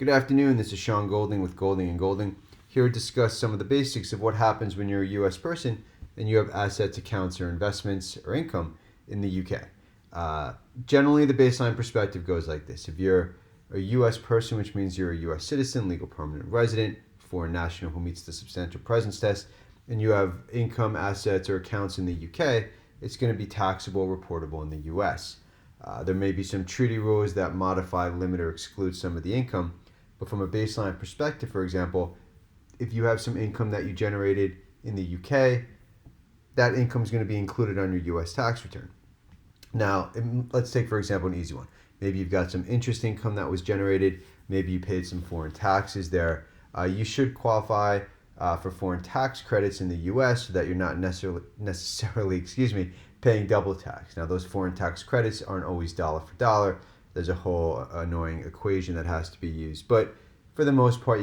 Good afternoon, this is Sean Golding with Golding & Golding, here to discuss some of the basics of what happens when you're a U.S. person and you have assets, accounts, or investments or income in the U.K. Generally, the baseline perspective goes like this. If you're a U.S. person, which means you're a U.S. citizen, legal permanent resident, foreign national who meets the substantial presence test, and you have income, assets, or accounts in the U.K., it's going to be taxable, reportable in the U.S. There may be some treaty rules that modify, limit, or exclude some of the income. But from a baseline perspective, for example, if you have some income that you generated in the UK, that income is going to be included on your US tax return. Now, let's take, for example, an easy one. Maybe you've got some interest income that was generated. Maybe you paid some foreign taxes there. You should qualify for foreign tax credits in the US so that you're not necessarily paying double tax. Now, those foreign tax credits aren't always dollar for dollar. There's a whole annoying equation that has to be used. But for the most part,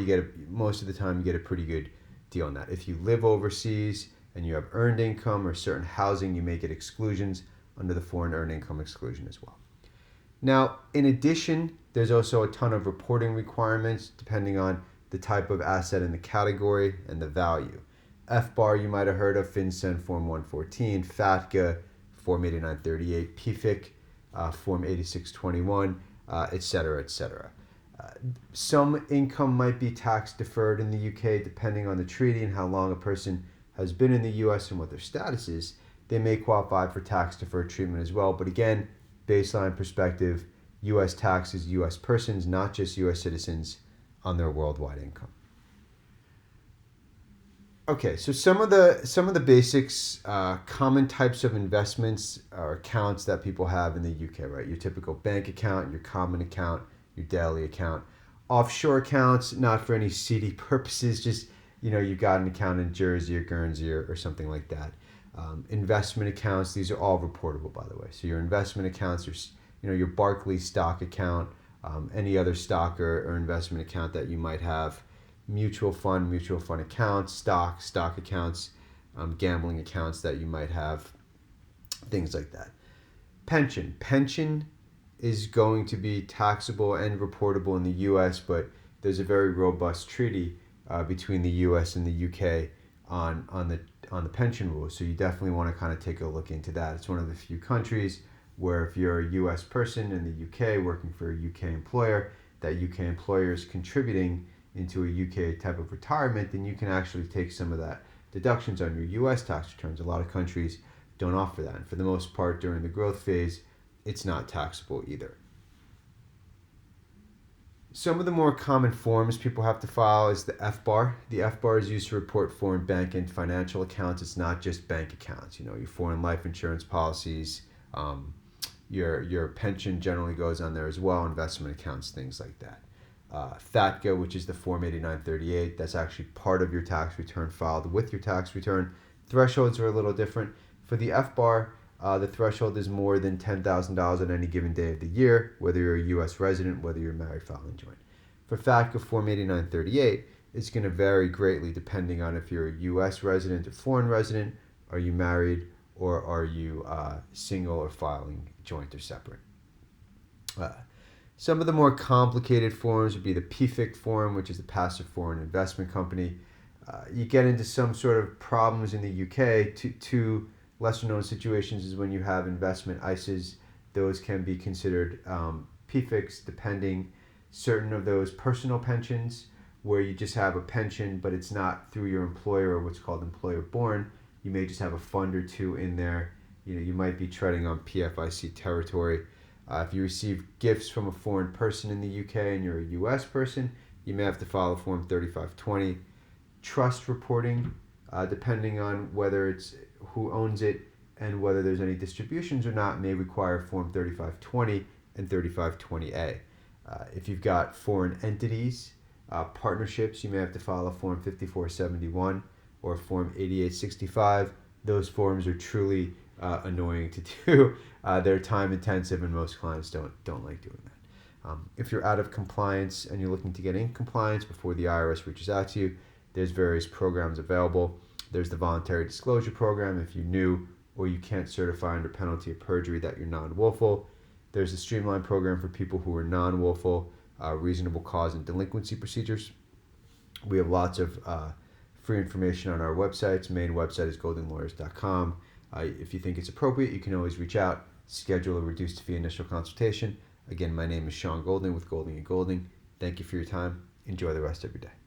most of the time, you get a pretty good deal on that. If you live overseas and you have earned income or certain housing, you may get exclusions under the foreign earned income exclusion as well. Now, in addition, there's also a ton of reporting requirements depending on the type of asset and the category and the value. FBAR, you might have heard of, FinCEN Form 114, FATCA, Form 8938, PFIC, Form 8621, et cetera, et cetera. Some income might be tax deferred in the UK depending on the treaty and how long a person has been in the US and what their status is. They may qualify for tax deferred treatment as well. But again, baseline perspective, US taxes US persons, not just US citizens, on their worldwide income. Okay, so some of the basics, common types of investments or accounts that people have in the UK, right? Your typical bank account, your common account, your daily account. Offshore accounts, not for any seedy purposes, just, you've got an account in Jersey or Guernsey or something like that. Investment accounts, these are all reportable, by the way. So your investment accounts, your Barclays stock account, any other stock or investment account that you might have. Mutual fund accounts, stock accounts, gambling accounts that you might have, things like that. Pension is going to be taxable and reportable in the U.S., but there's a very robust treaty between the U.S. and the U.K. on the pension rules. So you definitely want to kind of take a look into that. It's one of the few countries where if you're a U.S. person in the U.K. working for a U.K. employer, that U.K. employer is contributing into a UK type of retirement, then you can actually take some of that deductions on your US tax returns. A lot of countries don't offer that. And for the most part, during the growth phase, it's not taxable either. Some of the more common forms people have to file is the FBAR. The FBAR is used to report foreign bank and financial accounts. It's not just bank accounts. Your foreign life insurance policies, your pension generally goes on there as well, investment accounts, things like that. FATCA, which is the Form 8938, that's actually part of your tax return filed with your tax return. Thresholds are a little different. For the FBAR, the threshold is more than $10,000 on any given day of the year, whether you're a U.S. resident, whether you're married, filing joint. For FATCA Form 8938, it's going to vary greatly depending on if you're a U.S. resident or foreign resident, are you married, or are you single or filing joint or separate. Some of the more complicated forms would be the PFIC form, which is the Passive Foreign Investment Company. You get into some sort of problems in the UK. Two lesser-known situations is when you have investment ISAs. Those can be considered PFICs, depending. Certain of those personal pensions, where you just have a pension, but it's not through your employer or what's called employer-born. You may just have a fund or two in there. You might be treading on PFIC territory. If you receive gifts from a foreign person in the UK and you're a US person, you may have to file a Form 3520. Trust reporting, depending on whether it's who owns it and whether there's any distributions or not, may require Form 3520 and 3520A. If you've got foreign entities, partnerships, you may have to file a Form 5471 or Form 8865. Those forms are truly annoying to do. They're time intensive and most clients don't like doing that. If you're out of compliance and you're looking to get in compliance before the IRS reaches out to you, there's various programs available. There's the voluntary disclosure program if you knew or you can't certify under penalty of perjury that you're non-willful. There's a streamlined program for people who are non-willful. reasonable cause and delinquency procedures. We have lots of free information on our websites. Main website is goldinglawyers.com. If you think it's appropriate, you can always reach out, schedule a reduced fee initial consultation. Again, my name is Sean Golding with Golding & Golding. Thank you for your time. Enjoy the rest of your day.